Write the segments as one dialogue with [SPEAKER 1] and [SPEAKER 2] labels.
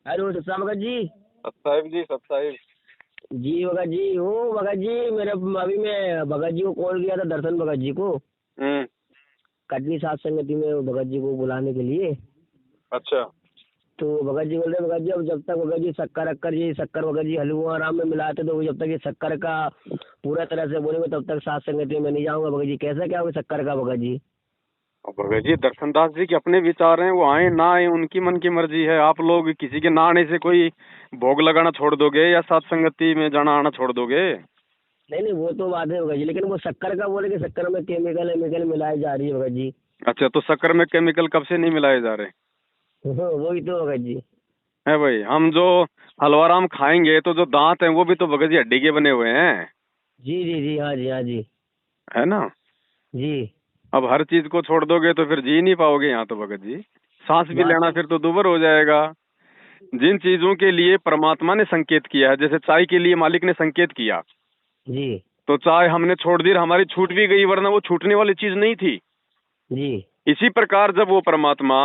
[SPEAKER 1] Hello सत्ता भगत जी।
[SPEAKER 2] सत साहिब जी, सत साहिब।
[SPEAKER 1] जी भगत जी हो भगत जी मेरे अभी मैं भगत जी को कॉल किया था, दर्शन भगत जी को
[SPEAKER 2] हम्म।
[SPEAKER 1] कटनी सात संगति में भगत जी को बुलाने के लिए।
[SPEAKER 2] अच्छा।
[SPEAKER 1] तो भगत जी बोल रहे भगत जी अब जब तक भगत जी शक्कर भगत जी हलवा आराम में मिलाते तो जब तक ये शक्कर का पूरा तरह से बोलेंगे तब तक सात संगति में नहीं जाऊंगा भगत जी। कैसा क्या होगा शक्कर का भगत जी?
[SPEAKER 2] और भगत जी, दर्शन दास जी के अपने विचार हैं, वो आए ना आए उनकी मन की मर्जी है। आप लोग किसी के ना आने से कोई भोग लगाना छोड़ दोगे या सात संगति में जाना आना छोड़ दोगे?
[SPEAKER 1] नहीं नहीं वो तो बात है भगत जी, लेकिन वो शक्कर का बोले कि शक्कर में केमिकल मिलाई जा रही है भगत जी।
[SPEAKER 2] अच्छा, तो शक्कर में केमिकल कब से नहीं मिलाए जा रहे?
[SPEAKER 1] वही तो भगत जी।
[SPEAKER 2] है भाई, हम जो हलवाराम खाएंगे तो जो दांत हैं वो भी तो भगत जी हड्डी के बने हुए हैं।
[SPEAKER 1] जी जी जी हाँ जी हाँ जी।
[SPEAKER 2] है ना?
[SPEAKER 1] जी
[SPEAKER 2] अब हर चीज को छोड़ दोगे तो फिर जी नहीं पाओगे यहाँ तो भगत जी। सांस भी
[SPEAKER 1] बात
[SPEAKER 2] लेना फिर तो दूभर हो जाएगा। जिन चीजों के लिए परमात्मा ने संकेत किया है, जैसे चाय के लिए मालिक ने संकेत किया,
[SPEAKER 1] जी
[SPEAKER 2] तो चाय हमने छोड़ दी, हमारी छूट भी गई, वरना वो छूटने वाली चीज नहीं थी।
[SPEAKER 1] जी
[SPEAKER 2] इसी प्रकार जब वो परमात्मा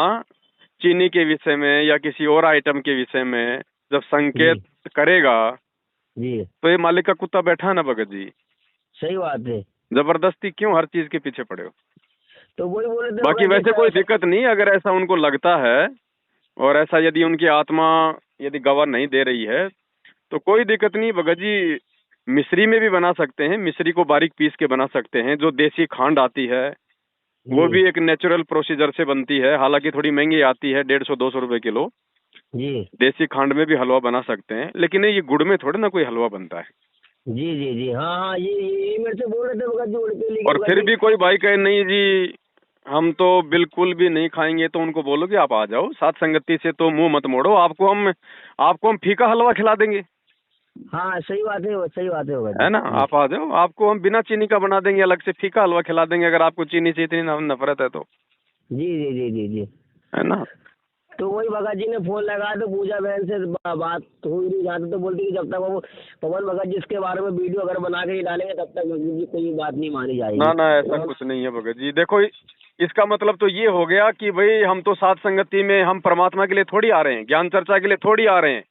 [SPEAKER 2] चीनी के विषय में या किसी और आइटम के विषय में जब
[SPEAKER 1] जी
[SPEAKER 2] संकेत करेगा,
[SPEAKER 1] जी
[SPEAKER 2] तो ये मालिक का कुत्ता बैठा है ना भगत जी।
[SPEAKER 1] सही बात है।
[SPEAKER 2] जबरदस्ती क्यों हर चीज के पीछे पड़े हो?
[SPEAKER 1] तो वही बोले थे
[SPEAKER 2] बाकी
[SPEAKER 1] भगत जी
[SPEAKER 2] वैसे कोई दिक्कत नहीं, अगर ऐसा उनको लगता है और ऐसा यदि उनकी आत्मा यदि गवाह नहीं दे रही है तो कोई दिक्कत नहीं भगत जी। मिश्री में भी बना सकते हैं, मिश्री को बारीक पीस के बना सकते हैं। जो देसी खांड आती है वो
[SPEAKER 1] जी
[SPEAKER 2] भी एक नेचुरल प्रोसीजर से बनती है, हालांकि थोड़ी महंगी आती है, 150-200 रुपए किलो।
[SPEAKER 1] जी
[SPEAKER 2] देसी खांड में भी हलवा बना सकते हैं, लेकिन ये गुड़ में थोड़ी ना कोई हलवा बनता है।
[SPEAKER 1] जी जी जी हाँ हाँ ये मेरे से बोल रहे थे भगत जी उड़के लेके
[SPEAKER 2] और
[SPEAKER 1] भगत
[SPEAKER 2] फिर
[SPEAKER 1] जी।
[SPEAKER 2] भी कोई भाई कहे नहीं जी हम तो बिल्कुल भी नहीं खाएंगे, तो उनको बोलो कि आप आ जाओ, साथ संगति से तो मुंह मत मोड़ो, आपको हम फीका हलवा खिला देंगे।
[SPEAKER 1] हाँ सही बात है, सही बात है भगत
[SPEAKER 2] है
[SPEAKER 1] जी
[SPEAKER 2] ना?
[SPEAKER 1] जी।
[SPEAKER 2] आप आ जाओ, आपको हम बिना चीनी का बना देंगे, अलग से फीका हलवा खिला देंगे, अगर आपको चीनी से इतनी नफरत है तो।
[SPEAKER 1] जी जी जी जी जी।
[SPEAKER 2] है ना?
[SPEAKER 1] तो वही भगत जी ने फोन लगाया तो पूजा बहन से बात हुई नहीं जाती, तो बोलती कि जब तक वो पवन भगत जी इसके बारे में वीडियो अगर बना के ही डालेंगे तब तक भगत जी कोई बात नहीं मानी
[SPEAKER 2] ना
[SPEAKER 1] जाएगी।
[SPEAKER 2] ना, ऐसा कुछ नहीं है भगत जी। देखो, इसका मतलब तो ये हो गया कि भाई हम तो सात संगति में हम परमात्मा के लिए थोड़ी आ रहे हैं, ज्ञान चर्चा के लिए थोड़ी आ रहे हैं।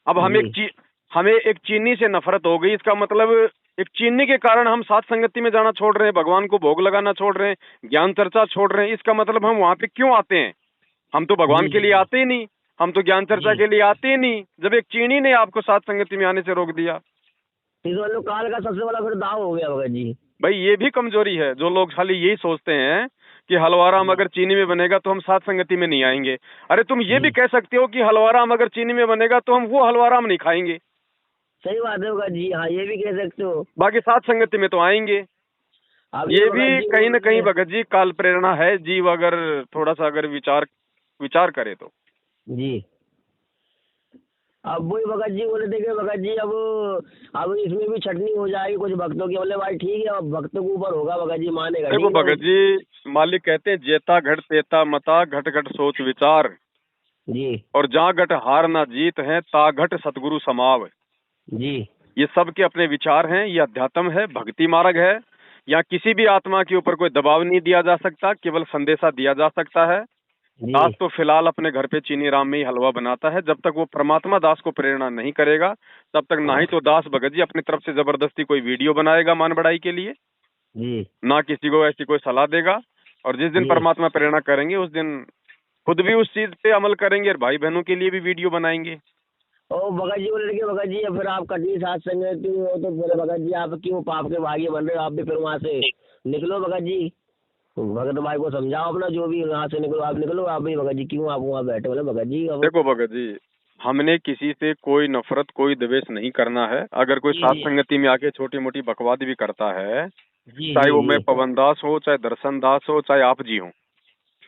[SPEAKER 2] अब
[SPEAKER 1] जी
[SPEAKER 2] हमें एक चीनी से नफरत हो गई, इसका मतलब एक चीनी के कारण हम सात संगति में जाना छोड़ रहे हैं, भगवान को भोग लगाना छोड़ रहे हैं, ज्ञान चर्चा छोड़ रहे हैं। इसका मतलब हम वहां पे क्यों आते हैं? हम तो भगवान
[SPEAKER 1] जी
[SPEAKER 2] के
[SPEAKER 1] जी
[SPEAKER 2] लिए आते ही नहीं, हम तो ज्ञान चर्चा
[SPEAKER 1] जी।
[SPEAKER 2] के लिए आते ही नहीं, जब एक चीनी ने आपको सात संगति में आने से रोक दिया।
[SPEAKER 1] इस वाले काल का सबसे बड़ा फिर दाव हो गया भगत जी।
[SPEAKER 2] भाई ये भी कमजोरी है, जो लोग खाली यही सोचते हैं कि हलवाराम
[SPEAKER 1] जी
[SPEAKER 2] अगर चीनी में बनेगा तो हम सात संगति में नहीं आएंगे। अरे तुम ये भी
[SPEAKER 1] जी
[SPEAKER 2] कह सकते हो कि हलवाराम अगर चीनी में बनेगा तो हम वो हलवाराम नहीं खाएंगे,
[SPEAKER 1] सही बात है भगत जी, हाँ ये भी कह सकते हो।
[SPEAKER 2] बाकी सात संगति में तो आएंगे।
[SPEAKER 1] अब ये
[SPEAKER 2] ये
[SPEAKER 1] भगत
[SPEAKER 2] भी
[SPEAKER 1] जी
[SPEAKER 2] कहीं
[SPEAKER 1] बोल
[SPEAKER 2] ना
[SPEAKER 1] रहे
[SPEAKER 2] कहीं
[SPEAKER 1] हैं।
[SPEAKER 2] भगत जी काल प्रेरणा है, जीव अगर थोड़ा सा अगर विचार विचार करे तो।
[SPEAKER 1] जी अब वही भगत जी बोले थे कि भगत जी अब इसमें भी छटनी हो जाएगी कुछ भक्तों की। बोले भाई ठीक है, अब भक्तों के ऊपर होगा भगत जी, मानेगा
[SPEAKER 2] देखो
[SPEAKER 1] ठीक है
[SPEAKER 2] भगत जी, मालिक कहते हैं जेता घट तेता मता, घट घट सोच विचार,
[SPEAKER 1] जी
[SPEAKER 2] और जहाँ घट हार ना जीत है ता घट सतगुरु समाव।
[SPEAKER 1] जी
[SPEAKER 2] ये सब के अपने विचार हैं, ये अध्यात्म है, भक्ति मार्ग है। यहाँ किसी भी आत्मा के ऊपर कोई दबाव नहीं दिया जा सकता, केवल संदेशा दिया जा सकता है। दास
[SPEAKER 1] जी
[SPEAKER 2] तो फिलहाल अपने घर पे चीनी राम में ही हलवा बनाता है, जब तक वो परमात्मा दास को प्रेरणा नहीं करेगा तब तक ना ही तो दास भगत जी अपनी तरफ से जबरदस्ती कोई वीडियो बनाएगा मान बढ़ाई के लिए,
[SPEAKER 1] जी
[SPEAKER 2] ना किसी को ऐसी कोई सलाह देगा। और जिस दिन
[SPEAKER 1] जी
[SPEAKER 2] परमात्मा प्रेरणा करेंगे उस दिन खुद भी उस चीज पे अमल करेंगे और भाई बहनों के लिए भी वीडियो बनाएंगे।
[SPEAKER 1] ओ भगत जी बोले कि भगत जी फिर आप कटनी साथ संगति हो तो फिर भगत जी आप क्यों पाप के भागी बन रहे हो? आप भी फिर वहाँ से निकलो भगत जी। भगत भाई को समझाओ अपना, जो भी यहाँ से निकलो, आप निकलो आप भी भगत जी, क्यों आप वहाँ बैठे? बोले भगत जी अब।
[SPEAKER 2] देखो भगत जी, हमने किसी से कोई नफरत कोई द्वेष नहीं करना है। अगर कोई
[SPEAKER 1] जी
[SPEAKER 2] सात
[SPEAKER 1] जी
[SPEAKER 2] संगति में आके छोटी मोटी बकवाद भी करता है,
[SPEAKER 1] जी
[SPEAKER 2] चाहे
[SPEAKER 1] जी
[SPEAKER 2] वो मैं
[SPEAKER 1] जी
[SPEAKER 2] पवन दास हो, चाहे दर्शन दास हो, चाहे आप जी हो,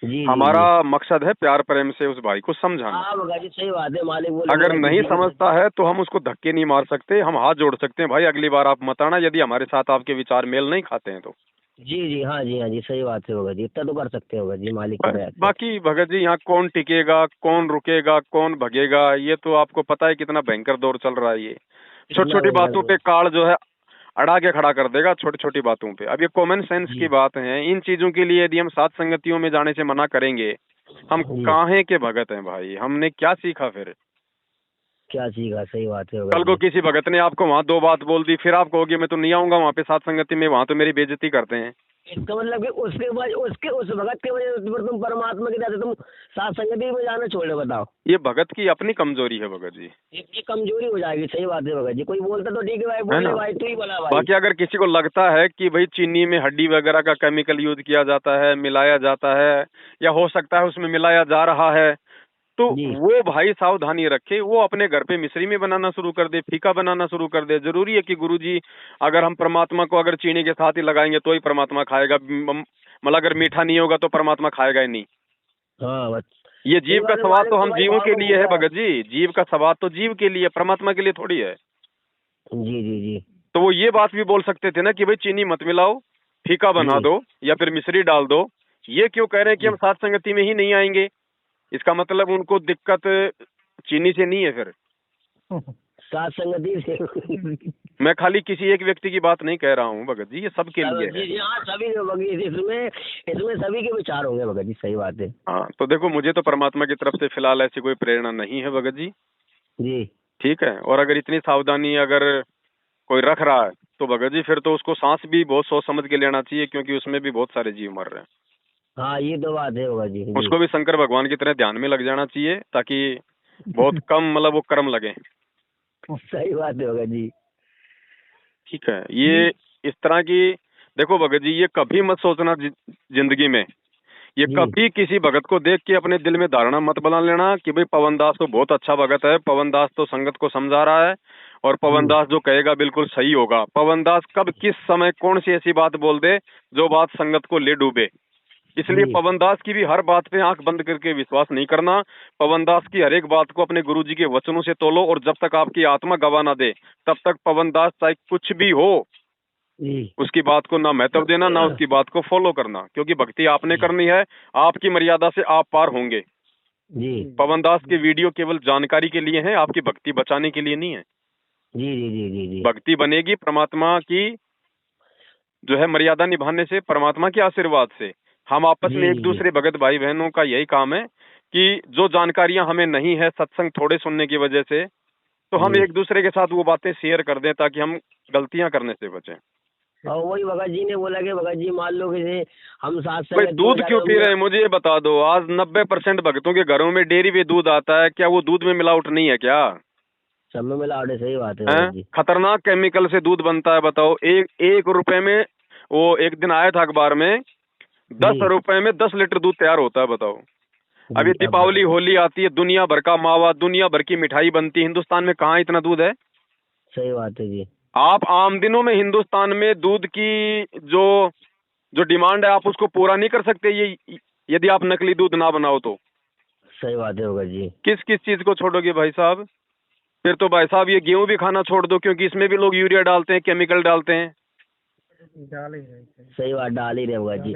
[SPEAKER 1] जी जी
[SPEAKER 2] हमारा
[SPEAKER 1] जी
[SPEAKER 2] मकसद है प्यार प्रेम से उस भाई को समझाना।
[SPEAKER 1] हाँ भगत जी सही बात है, मालिक बोले
[SPEAKER 2] अगर
[SPEAKER 1] बिना
[SPEAKER 2] नहीं
[SPEAKER 1] किसी के।
[SPEAKER 2] समझता है तो हम उसको धक्के नहीं मार सकते, हम हाथ जोड़ सकते हैं, भाई अगली बार आप मत आना यदि हमारे साथ आपके विचार मेल नहीं खाते हैं तो।
[SPEAKER 1] जी जी हाँ जी सही बात है भगत जी, इतना तो कर सकते हो भगत जी मालिक की
[SPEAKER 2] बस
[SPEAKER 1] दया से।
[SPEAKER 2] बाकी भगत जी, यहाँ कौन टिकेगा, कौन रुकेगा, कौन भगेगा, ये तो आपको पता है कितना भयंकर दौर चल रहा है। ये छोटी
[SPEAKER 1] कितना
[SPEAKER 2] छोटी
[SPEAKER 1] भयंकर
[SPEAKER 2] बातों
[SPEAKER 1] दौर।
[SPEAKER 2] पे काल जो है अड़ा के खड़ा कर देगा, छोटी छोटी बातों पे। अब ये कॉमन सेंस की
[SPEAKER 1] जी
[SPEAKER 2] बात है, इन चीजों के लिए यदि हम सात संगतियों में जाने से मना करेंगे, हम
[SPEAKER 1] जी
[SPEAKER 2] काहे के भगत हैं भाई? हमने क्या सीखा फिर?
[SPEAKER 1] क्या सीखा, सही बात है
[SPEAKER 2] कल
[SPEAKER 1] भगत
[SPEAKER 2] को
[SPEAKER 1] जी।
[SPEAKER 2] किसी भगत ने आपको वहाँ 2 बात बोल दी, फिर आप कहोगे मैं तो नहीं आऊंगा वहाँ पे सात संगति में, वहाँ तो मेरी बेइज्जती करते हैं।
[SPEAKER 1] इसका मतलब कि उसके बाद उसके उस भगत के वजह से फिर तुम परमात्मा के जाते तुम सात संगति में जाना छोड़ दो, बताओ।
[SPEAKER 2] ये भगत की अपनी कमजोरी है भगत जी,
[SPEAKER 1] ये कमजोरी हो जाएगी, सही बात है भगत जी। कोई बोलता तो ठीक है भाई,
[SPEAKER 2] है
[SPEAKER 1] बोले
[SPEAKER 2] ना।
[SPEAKER 1] भाई तू ही बोला भाई।
[SPEAKER 2] बाकी अगर किसी को लगता है कि भाई चीनी में हड्डी वगैरह का केमिकल यूज किया जाता है, मिलाया जाता है, या हो सकता है उसमें मिलाया जा रहा है, तो
[SPEAKER 1] जी
[SPEAKER 2] वो भाई सावधानी रखे, वो अपने घर पे मिश्री में बनाना शुरू कर दे, फीका बनाना शुरू कर दे। जरूरी है कि गुरुजी अगर हम परमात्मा को अगर चीनी के साथ ही लगाएंगे तो ही परमात्मा खाएगा, मतलब अगर मीठा नहीं होगा तो परमात्मा खाएगा ही नहीं।
[SPEAKER 1] हाँ बस
[SPEAKER 2] ये
[SPEAKER 1] सही
[SPEAKER 2] जीव का
[SPEAKER 1] बात है,
[SPEAKER 2] स्वाद
[SPEAKER 1] मालिक
[SPEAKER 2] तो
[SPEAKER 1] तो
[SPEAKER 2] हम
[SPEAKER 1] भाई
[SPEAKER 2] जीवों
[SPEAKER 1] भाव
[SPEAKER 2] के
[SPEAKER 1] में
[SPEAKER 2] लिए है
[SPEAKER 1] बोलता है।
[SPEAKER 2] भगत जी, जीव का स्वाद तो जीव के लिए, परमात्मा के लिए थोड़ी है।
[SPEAKER 1] जी जी जी
[SPEAKER 2] तो वो ये बात भी बोल सकते थे ना कि भाई चीनी मत मिलाओ, फीका बना
[SPEAKER 1] जी
[SPEAKER 2] दो या फिर मिश्री डाल दो। ये क्यों कह रहे हैं कि हम
[SPEAKER 1] जी।
[SPEAKER 2] सात संगति में ही नहीं आएंगे? इसका मतलब उनको दिक्कत चीनी से नहीं है फिर।
[SPEAKER 1] सात संगति से
[SPEAKER 2] मैं खाली किसी एक व्यक्ति की बात नहीं कह रहा हूँ भगत जी, ये सबके
[SPEAKER 1] सब
[SPEAKER 2] लिए
[SPEAKER 1] जी
[SPEAKER 2] है।
[SPEAKER 1] जी हाँ, सभी के भगत इसमें इसमें सभी के विचार होंगे भगत जी, सही बात है।
[SPEAKER 2] हाँ, तो देखो मुझे तो परमात्मा की तरफ से फिलहाल ऐसी कोई प्रेरणा नहीं है भगत जी।
[SPEAKER 1] जी
[SPEAKER 2] ठीक है, और अगर इतनी सावधानी अगर कोई रख रहा है तो भगत जी फिर तो उसको सांस भी बहुत सोच समझ के लेना चाहिए, क्योंकि उसमें भी बहुत सारे जीव मर रहे हैं।
[SPEAKER 1] हाँ, ये तो बात है भगत जी। जी
[SPEAKER 2] उसको भी शंकर भगवान की तरह ध्यान में लग जाना चाहिए, ताकि बहुत कम मतलब वो कर्म लगे।
[SPEAKER 1] सही बात है भगत जी।
[SPEAKER 2] ठीक है, ये इस तरह की, देखो भगत जी ये कभी मत सोचना जिंदगी में, ये
[SPEAKER 1] जी
[SPEAKER 2] कभी किसी भगत को देख के अपने दिल में धारणा मत बना लेना कि भाई पवन दास तो बहुत अच्छा भगत है, पवन दास तो संगत को समझा रहा है और पवन
[SPEAKER 1] जी
[SPEAKER 2] दास जो कहेगा बिल्कुल सही होगा। पवन दास कब किस समय कौन सी ऐसी बात बोल दे जो बात संगत को ले डूबे। इसलिए
[SPEAKER 1] जी
[SPEAKER 2] पवन दास की भी हर बात पे आंख बंद करके विश्वास नहीं करना। पवन दास की हर एक बात को अपने गुरुजी के वचनों से तोलो, और जब तक आपकी आत्मा गवा ना दे तब तक पवन दास चाहे कुछ भी हो
[SPEAKER 1] जी
[SPEAKER 2] उसकी बात को ना महत्व देना, ना उसकी बात को फॉलो करना, क्योंकि भक्ति आपने
[SPEAKER 1] जी
[SPEAKER 2] करनी है। आपकी मर्यादा से आप पार होंगे।
[SPEAKER 1] जी
[SPEAKER 2] पवन दास के वीडियो केवल जानकारी के लिए हैं, आपकी भक्ति बचाने के लिए नहीं है।
[SPEAKER 1] जी जी जी जी जी
[SPEAKER 2] भक्ति बनेगी परमात्मा की जो है मर्यादा निभाने से, परमात्मा के आशीर्वाद से। हम आपस
[SPEAKER 1] जी
[SPEAKER 2] में एक
[SPEAKER 1] जी जी
[SPEAKER 2] दूसरे भगत भाई बहनों का यही काम है कि जो जानकारियां हमें नहीं है सत्संग थोड़े सुनने की वजह से, तो हम
[SPEAKER 1] जी।
[SPEAKER 2] एक दूसरे के साथ वो बातें शेयर कर दें ताकि हम गलतियां करने से बचें।
[SPEAKER 1] और वही भगत जी ने बोला कि भगत जी मान लो कि जैसे हम साथ
[SPEAKER 2] भाई
[SPEAKER 1] संगति में
[SPEAKER 2] दूध
[SPEAKER 1] जाते
[SPEAKER 2] क्यों
[SPEAKER 1] हैं,
[SPEAKER 2] पी रहे हैं मुझे ये बता दो। आज 90% भक्तों के घरों में डेयरी पे दूध आता है, क्या वो दूध में मिलावट नहीं है क्या?
[SPEAKER 1] सब में मिलावट है, सही बात है
[SPEAKER 2] हैं?
[SPEAKER 1] भगत जी।
[SPEAKER 2] खतरनाक केमिकल से दूध बनता है, बताओ। एक एक रुपए में, वो एक दिन आया था अखबार में, 10
[SPEAKER 1] जी
[SPEAKER 2] रुपए में 10 लीटर दूध तैयार होता है, बताओ। अभी
[SPEAKER 1] जी अब
[SPEAKER 2] दीपावली
[SPEAKER 1] बताओ।
[SPEAKER 2] होली आती है, दुनिया भर का मावा, दुनिया भर की मिठाई बनती है, हिंदुस्तान में कहाँ इतना दूध है?
[SPEAKER 1] सही बात है जी।
[SPEAKER 2] आप आम दिनों में हिंदुस्तान में दूध की जो जो डिमांड है आप उसको पूरा नहीं कर सकते, ये यदि आप नकली दूध ना बनाओ तो।
[SPEAKER 1] सही बात है भगत जी।
[SPEAKER 2] किस किस चीज को छोड़ोगे भाई साहब? फिर तो भाई साहब ये गेहूं भी खाना छोड़ दो, क्योंकि इसमें भी लोग यूरिया डालते हैं, केमिकल डालते हैं।
[SPEAKER 1] सही बात, डाल ही रहे भगत जी।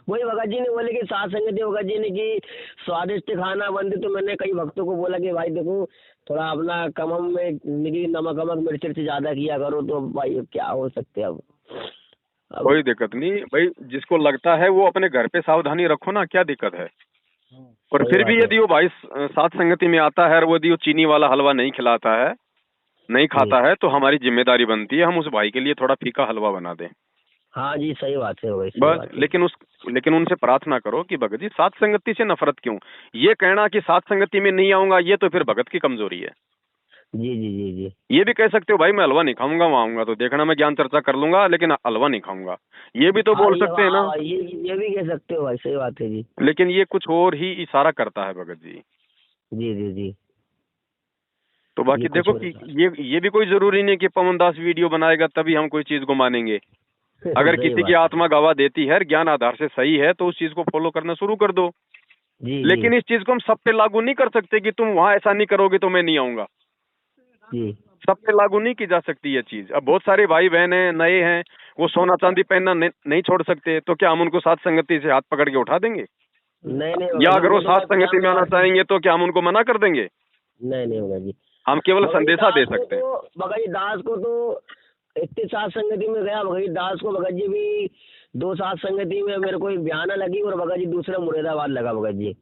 [SPEAKER 1] वही भगत जी ने बोले कि साथ संगति भगत जी ने कि स्वादिष्ट खाना बनते, तो मैंने कई भक्तों को बोला कि भाई देखो थोड़ा अपना कमम में नमक वमक मिर्च ज्यादा किया करो, तो भाई क्या हो सकते हैं अब
[SPEAKER 2] कोई दिक्कत नहीं भाई, जिसको लगता है वो अपने घर पे सावधानी रखो ना, क्या दिक्कत है। और
[SPEAKER 1] सही
[SPEAKER 2] फिर भी
[SPEAKER 1] बात है
[SPEAKER 2] यदि वो भाई साथ संगति में आता है और वो यदि वो चीनी वाला हलवा नहीं खिलाता है, नहीं
[SPEAKER 1] जी।
[SPEAKER 2] खाता है, तो हमारी जिम्मेदारी बनती है हम उस भाई के लिए थोड़ा फीका हलवा बना दें,
[SPEAKER 1] हाँ जी, सही बात है भाई, सही
[SPEAKER 2] बस।
[SPEAKER 1] बात है।
[SPEAKER 2] लेकिन उनसे प्रार्थना करो कि भगत जी साथ संगति से नफरत क्यों। ये कहना कि साथ संगति में नहीं आऊंगा, ये तो फिर भगत की कमजोरी है।
[SPEAKER 1] जी जी जी जी
[SPEAKER 2] ये भी कह सकते हो भाई मैं हलवा नहीं खाऊंगा, वहां आऊंगा तो देखना मैं ज्ञान चर्चा कर लूंगा, लेकिन हलवा नहीं खाऊंगा, ये भी तो
[SPEAKER 1] हाँ
[SPEAKER 2] बोल
[SPEAKER 1] ये
[SPEAKER 2] सकते हैं ना।
[SPEAKER 1] हाँ, ये भी कह सकते हो भाई, सही बात है जी।
[SPEAKER 2] लेकिन ये कुछ और ही इशारा करता है भगत जी।
[SPEAKER 1] जी जी जी
[SPEAKER 2] तो बाकी
[SPEAKER 1] ये कुछ
[SPEAKER 2] देखो
[SPEAKER 1] और
[SPEAKER 2] कि
[SPEAKER 1] था।
[SPEAKER 2] ये भी कोई जरूरी नहीं कि पवन दास वीडियो बनाएगा तभी हम कोई चीज को मानेंगे। अगर
[SPEAKER 1] सही
[SPEAKER 2] किसी की
[SPEAKER 1] बात है।
[SPEAKER 2] आत्मा गवाह देती है, ज्ञान आधार से सही है, तो उस चीज को फॉलो करना शुरू कर दो।
[SPEAKER 1] जी जी
[SPEAKER 2] लेकिन इस चीज को हम सब पे लागू नहीं कर सकते कि तुम वहां ऐसा नहीं करोगे तो मैं नहीं आऊंगा।
[SPEAKER 1] जी
[SPEAKER 2] सब पे लागू नहीं की जा सकती ये चीज। अब बहुत सारे भाई बहन हैं, नए हैं, वो सोना चांदी पहनना नहीं छोड़ सकते, तो क्या हम उनको साथ संगति से हाथ पकड़ के उठा देंगे?
[SPEAKER 1] नहीं नहीं
[SPEAKER 2] या
[SPEAKER 1] होगा जी,
[SPEAKER 2] अगर वो
[SPEAKER 1] वो तो
[SPEAKER 2] साथ
[SPEAKER 1] भाई
[SPEAKER 2] संगति में आना चाहेंगे तो क्या हम उनको मना कर देंगे?
[SPEAKER 1] नहीं नहीं होगा जी।
[SPEAKER 2] हम केवल
[SPEAKER 1] भगत जी
[SPEAKER 2] संदेशा दे
[SPEAKER 1] दास को
[SPEAKER 2] सकते हैं।
[SPEAKER 1] तो भगत जी दास को तो इतनी साथ संगति में गया, भगत जी दास को भगत जी भी 2 साथ संगति में मेरे को एक बयाना लगी और भगत जी दूसरा मुरादाबाद लगा भगत जी।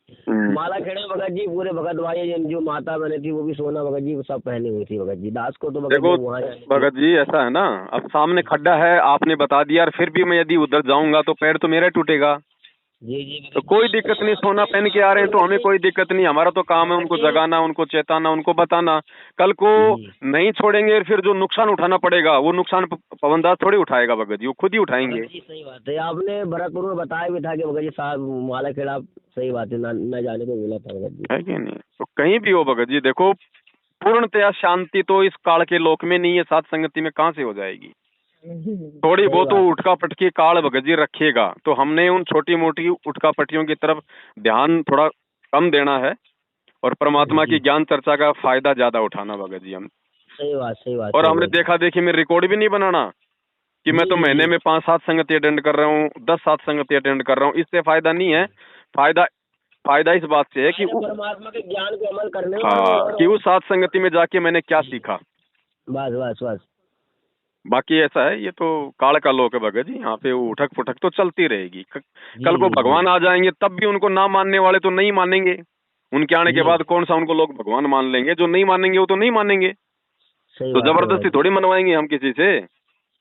[SPEAKER 1] माला खेड़े में भगत जी पूरे भगत भाई जो माता बने थी वो भी सोना भगत जी सब पहनी हुई थी भगत जी। दास को तो भगत
[SPEAKER 2] देखो
[SPEAKER 1] जी वहाँ
[SPEAKER 2] भगत जी ऐसा है ना, अब सामने खड्डा है आपने बता दिया, और फिर भी मैं यदि उधर जाऊंगा तो पैर तो मेरा टूटेगा।
[SPEAKER 1] जी जी
[SPEAKER 2] तो कोई दिक्कत नहीं, सोना पहन के आ रहे हैं तो हमें कोई दिक्कत नहीं, हमारा तो काम है उनको जगाना, उनको चेताना, उनको बताना। कल को
[SPEAKER 1] जी
[SPEAKER 2] नहीं छोड़ेंगे और फिर जो नुकसान उठाना पड़ेगा वो नुकसान पवनदास थोड़ी उठाएगा भगत जी, वो खुद ही उठाएंगे।
[SPEAKER 1] भगत जी सही बात है। आपने भरतपुर में बताया भी था कि भगत जी साहब माला खेड़ा सही बात है न जाने को मिला था भगत जी।
[SPEAKER 2] है कि नहीं? तो कहीं भी हो भगत जी, देखो पूर्णतया शांति तो इस काल के लोक में नहीं है, साथ संगति में कहाँ से हो जाएगी। थोड़ी
[SPEAKER 1] सही
[SPEAKER 2] बहुत
[SPEAKER 1] बात है।
[SPEAKER 2] उठका पटकी काल भगत जी रखिएगा, तो हमने उन छोटी मोटी उठका पट्टियों की तरफ ध्यान थोड़ा कम देना है, और परमात्मा की
[SPEAKER 1] जी
[SPEAKER 2] ज्ञान चर्चा का फायदा ज्यादा उठाना भगत जी हम।
[SPEAKER 1] सही बात सही बात
[SPEAKER 2] और
[SPEAKER 1] सही
[SPEAKER 2] हमने
[SPEAKER 1] बात।
[SPEAKER 2] देखा देखी में रिकॉर्ड भी नहीं बनाना कि मैं
[SPEAKER 1] जी
[SPEAKER 2] तो
[SPEAKER 1] जी
[SPEAKER 2] महीने
[SPEAKER 1] जी
[SPEAKER 2] में 5-7 संगति अटेंड कर रहा हूँ, 10-7 संगति अटेंड कर रहा हूँ, इससे फायदा नहीं है। फायदा फायदा इस बात से है कि
[SPEAKER 1] फायदा परमात्मा के ज्ञान को अमल करने में
[SPEAKER 2] हाँ, कि उस सात संगति में जाके मैंने क्या सीखा।
[SPEAKER 1] बस बस बस।
[SPEAKER 2] बाकी ऐसा है, ये तो काल का लोक है भगत जी, यहाँ पे उठक पुठक तो चलती रहेगी।
[SPEAKER 1] जी
[SPEAKER 2] कल को
[SPEAKER 1] जी
[SPEAKER 2] भगवान
[SPEAKER 1] जी
[SPEAKER 2] आ जाएंगे तब भी उनको ना मानने वाले तो नहीं मानेंगे, उनके आने के
[SPEAKER 1] जी
[SPEAKER 2] बाद कौन सा उनको लोग भगवान मान लेंगे। जो नहीं मानेंगे वो तो नहीं मानेंगे,
[SPEAKER 1] सही
[SPEAKER 2] तो
[SPEAKER 1] बात है
[SPEAKER 2] जबरदस्ती
[SPEAKER 1] भगत
[SPEAKER 2] थोड़ी मनवाएंगे हम किसी से।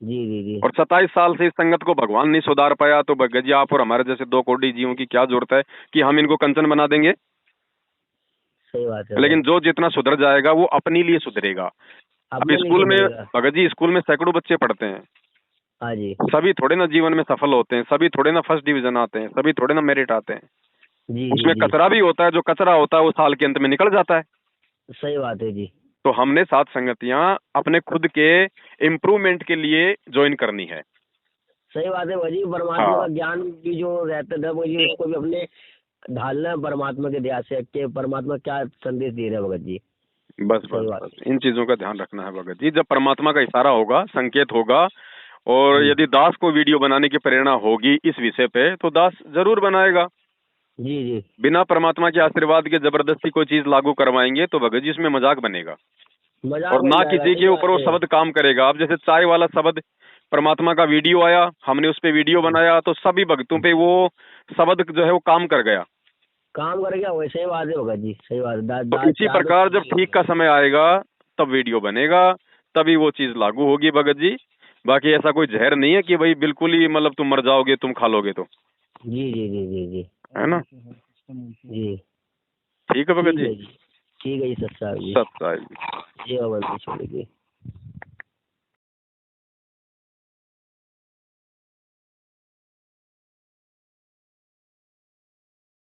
[SPEAKER 1] जी जी जी
[SPEAKER 2] और 27 साल से इस संगत को भगवान नहीं सुधार पाया, तो भगत जी आप और हमारे जैसे 2 करोड़ जीवों की क्या जरूरत है कि हम इनको कंचन बना देंगे।
[SPEAKER 1] सही बात है
[SPEAKER 2] लेकिन
[SPEAKER 1] भगत।
[SPEAKER 2] जो जितना सुधर जाएगा वो अपने लिए सुधरेगा। अब
[SPEAKER 1] अपने लिए
[SPEAKER 2] स्कूल में
[SPEAKER 1] सुधरेगा।
[SPEAKER 2] भगत जी, स्कूल में सैकड़ों बच्चे पढ़ते हैं,
[SPEAKER 1] हाँ जी
[SPEAKER 2] सभी थोड़े ना जीवन में सफल होते हैं, सभी थोड़े ना फर्स्ट डिवीजन आते हैं, सभी थोड़े ना मेरिट आते हैं।
[SPEAKER 1] जी जी
[SPEAKER 2] उसमें
[SPEAKER 1] जी
[SPEAKER 2] कचरा भी होता है, जो कचरा होता है वो साल के अंत में निकल जाता है।
[SPEAKER 1] सही बात है जी।
[SPEAKER 2] तो हमने सात संगतियां अपने खुद के इम्प्रूवमेंट के लिए ज्वाइन करनी है।
[SPEAKER 1] सही बात है भाजी। परमात्मा
[SPEAKER 2] हाँ
[SPEAKER 1] का ज्ञान भी जो रहता था वो जी उसको भी अपने ढालना है परमात्मा के दया से कि परमात्मा क्या संदेश दे रहे हैं भगत जी।
[SPEAKER 2] बस
[SPEAKER 1] सही
[SPEAKER 2] बस
[SPEAKER 1] बात
[SPEAKER 2] बस, इन चीजों का ध्यान रखना है भगत जी। जब परमात्मा का इशारा होगा, संकेत होगा, और
[SPEAKER 1] जी
[SPEAKER 2] यदि दास को वीडियो बनाने की प्रेरणा होगी इस विषय पे, तो दास जरूर बनाएगा।
[SPEAKER 1] जी जी
[SPEAKER 2] बिना परमात्मा के आशीर्वाद के जबरदस्ती कोई चीज लागू करवाएंगे तो भगत जी उसमें मजाक बनेगा,
[SPEAKER 1] मजाक
[SPEAKER 2] और
[SPEAKER 1] बन
[SPEAKER 2] ना
[SPEAKER 1] जाएगा।
[SPEAKER 2] किसी
[SPEAKER 1] सही
[SPEAKER 2] के ऊपर
[SPEAKER 1] बात
[SPEAKER 2] वो
[SPEAKER 1] है।
[SPEAKER 2] शब्द काम करेगा। अब जैसे चाय वाला शब्द, परमात्मा का वीडियो आया, हमने उस पे वीडियो बनाया, तो सभी भक्तों पे वो शब्द जो है वो काम कर गया।
[SPEAKER 1] काम कर गया वैसे ही बात है भगत जी। सही बात है।
[SPEAKER 2] तो इसी प्रकार जब ठीक का समय आएगा तब वीडियो बनेगा, तभी वो चीज लागू होगी भगत जी। बाकी ऐसा कोई जहर नहीं है कि भाई बिल्कुल ही मतलब तुम मर जाओगे, तुम खा लोगे, तो
[SPEAKER 1] जी जी जी जी जी
[SPEAKER 2] है ना।
[SPEAKER 1] जी
[SPEAKER 2] ठीक है भगत
[SPEAKER 1] ठीक
[SPEAKER 2] जी,
[SPEAKER 1] है जी। ठीक है जी सत्साहब जी।
[SPEAKER 2] सत्य।
[SPEAKER 1] जय भगवती छोड़ के।